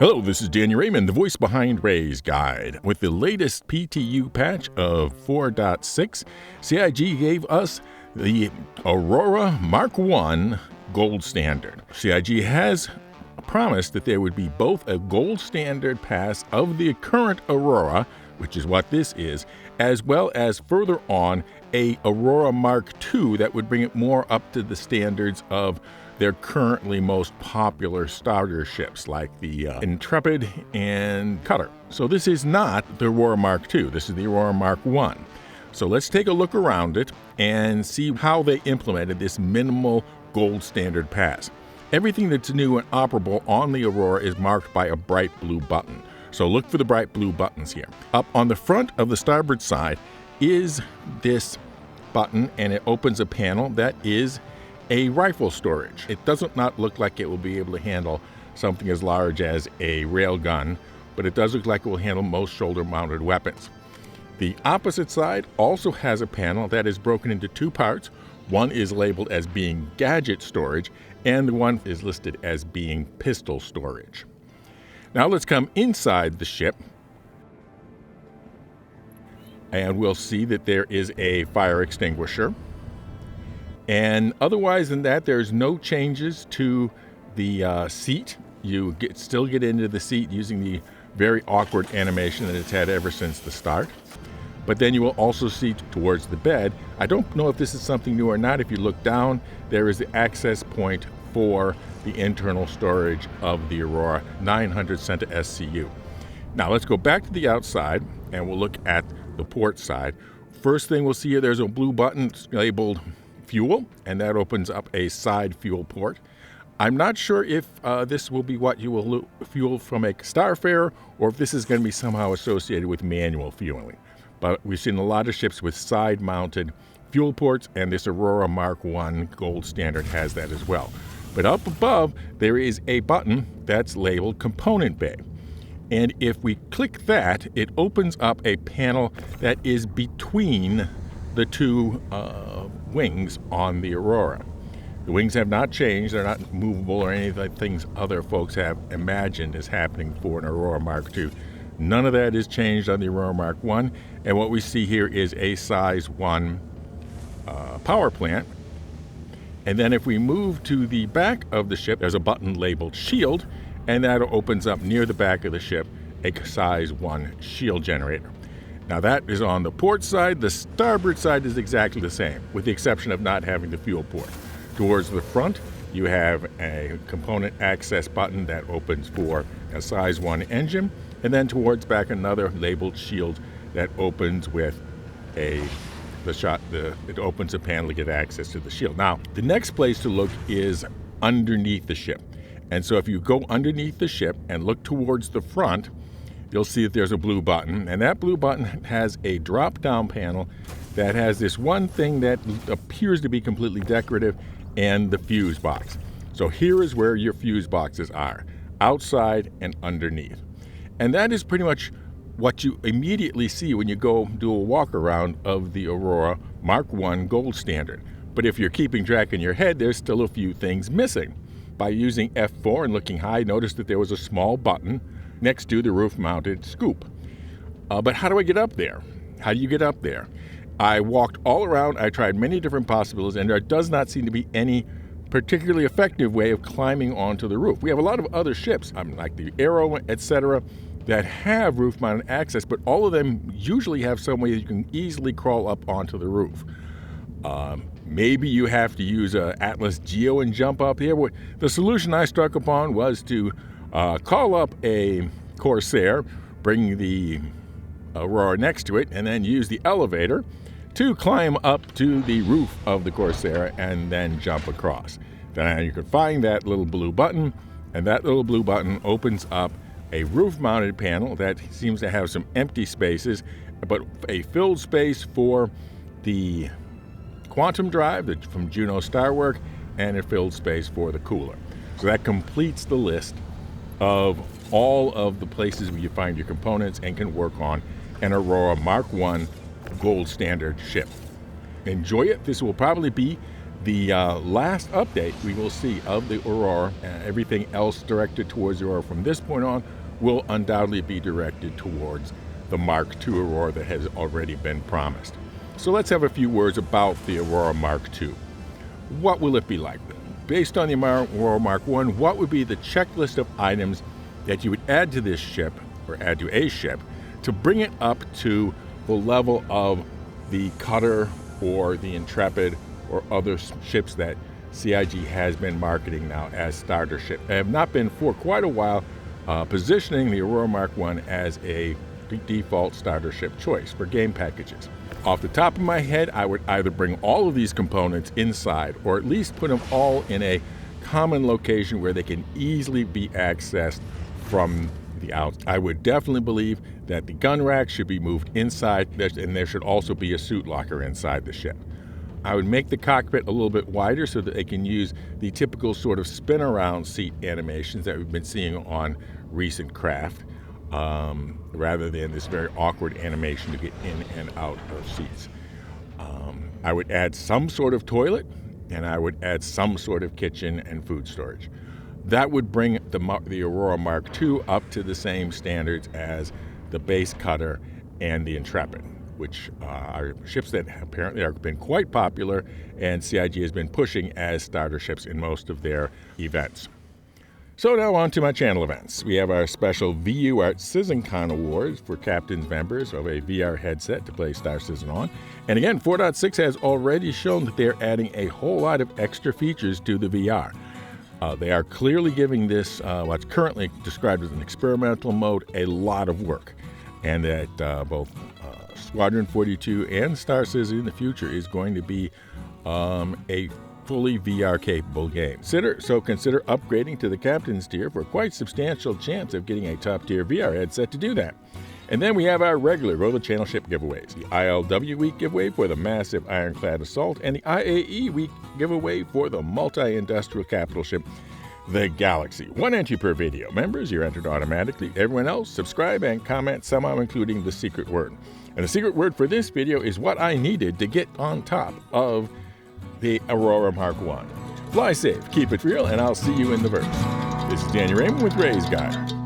Hello, this is Danny Raymond, the voice behind Ray's Guide. With the latest PTU patch of 4.6, CIG gave us the Aurora Mark I Gold Standard. CIG has promised that there would be both a Gold Standard pass of the current Aurora, which is what this is, as well as further on a Aurora Mark II that would bring it more up to the standards of their currently most popular starter ships like the Intrepid and Cutter. So this is not the Aurora Mark II, this is the Aurora Mark I. So let's take a look around it and see how they implemented this minimal gold standard pass. Everything that's new and operable on the Aurora is marked by a bright blue button. So look for the bright blue buttons here. Up on the front of the starboard side is this button, and it opens a panel that is a rifle storage. It doesn't not look like it will be able to handle something as large as a rail gun, but it does look like it will handle most shoulder-mounted weapons. The opposite side also has a panel that is broken into two parts. One is labeled as being gadget storage, and the one is listed as being pistol storage. Now let's come inside the ship, and we'll see that there is a fire extinguisher. And otherwise than that, there's no changes to the seat. You still get into the seat using the very awkward animation that it's had ever since the start. But then you will also see towards the bed. I don't know if this is something new or not. If you look down, there is the access point for the internal storage of the Aurora 900 Centa SCU. Now let's go back to the outside and we'll look at the port side. First thing we'll see here, there's a blue button labeled fuel, and that opens up a side fuel port. I'm not sure if this will be what you will fuel from a Starfarer, or if this is going to be somehow associated with manual fueling. But we've seen a lot of ships with side-mounted fuel ports, and this Aurora Mark I Gold Standard has that as well. But up above, there is a button that's labeled Component Bay. And if we click that, it opens up a panel that is between the two wings on the Aurora. The wings have not changed, they're not movable or any of the things other folks have imagined is happening for an Aurora Mark II. None of that is changed on the Aurora Mark I, and what we see here is a size 1 power plant. And then if we move to the back of the ship, there's a button labeled Shield, and that opens up near the back of the ship a size 1 shield generator. Now that is on the port side. The starboard side is exactly the same, with the exception of not having the fuel port. Towards the front, you have a component access button that opens for a size 1 engine, and then towards back another labeled shield that opens with it opens a panel to get access to the shield. Now, the next place to look is underneath the ship. And so if you go underneath the ship and look towards the front, you'll see that there's a blue button, and that blue button has a drop-down panel that has this one thing that appears to be completely decorative, and the fuse box. So here is where your fuse boxes are, outside and underneath. And that is pretty much what you immediately see when you go do a walk around of the Aurora Mark I Gold Standard. But if you're keeping track in your head, there's still a few things missing. By using F4 and looking high, notice that there was a small button next to the roof-mounted scoop. But how do I get up there? How do you get up there? I walked all around, I tried many different possibilities, and there does not seem to be any particularly effective way of climbing onto the roof. We have a lot of other ships, like the Arrow, etc., that have roof-mounted access, but all of them usually have some way that you can easily crawl up onto the roof. Maybe you have to use an Atlas Geo and jump up here. The solution I struck upon was to call up a Corsair, bring the Aurora next to it, and then use the elevator to climb up to the roof of the Corsair and then jump across. Then you can find that little blue button, and that little blue button opens up a roof-mounted panel that seems to have some empty spaces, but a filled space for the quantum drive from Juno Starwork, and a filled space for the cooler. So that completes the list of all of the places where you find your components and can work on an Aurora Mark I Gold Standard ship. Enjoy it. This will probably be The last update we will see of the Aurora, everything else directed towards the Aurora from this point on, will undoubtedly be directed towards the Mark II Aurora that has already been promised. So let's have a few words about the Aurora Mark II. What will it be like? Based on the Aurora Mark I, what would be the checklist of items that you would add to this ship, or add to a ship, to bring it up to the level of the Cutter or the Intrepid or other ships that CIG has been marketing now as starter ships? They have not been for quite a while positioning the Aurora Mark I as a default starter ship choice for game packages. Off the top of my head, I would either bring all of these components inside or at least put them all in a common location where they can easily be accessed from the out. I would definitely believe that the gun rack should be moved inside, and there should also be a suit locker inside the ship. I would make the cockpit a little bit wider so that they can use the typical sort of spin around seat animations that we've been seeing on recent craft, rather than this very awkward animation to get in and out of seats. I would add some sort of toilet, and I would add some sort of kitchen and food storage. That would bring the Aurora Mark II up to the same standards as the base Cutter and the Intrepid, which are ships that apparently have been quite popular and CIG has been pushing as starter ships in most of their events. So now on to my channel events. We have our special VU Art CitizenCon Awards for Captain's members of a VR headset to play Star Citizen on. And again, 4.6 has already shown that they're adding a whole lot of extra features to the VR. They are clearly giving this, what's currently described as an experimental mode, a lot of work. And that both Squadron 42 and Star Citizen in the future is going to be a fully VR-capable game. Consider upgrading to the Captain's tier for a quite substantial chance of getting a top-tier VR headset to do that. And then we have our regular Roll the Channel ship giveaways. The ILW Week giveaway for the massive Ironclad Assault, and the IAE Week giveaway for the multi-industrial capital ship, the Galaxy. 1 entry per video. Members, you're entered automatically. Everyone else, subscribe and comment, somehow including the secret word. And the secret word for this video is what I needed to get on top of the Aurora Mark I. Fly safe, keep it real, and I'll see you in the verse. This is Danny Raymond with Ray's Guide.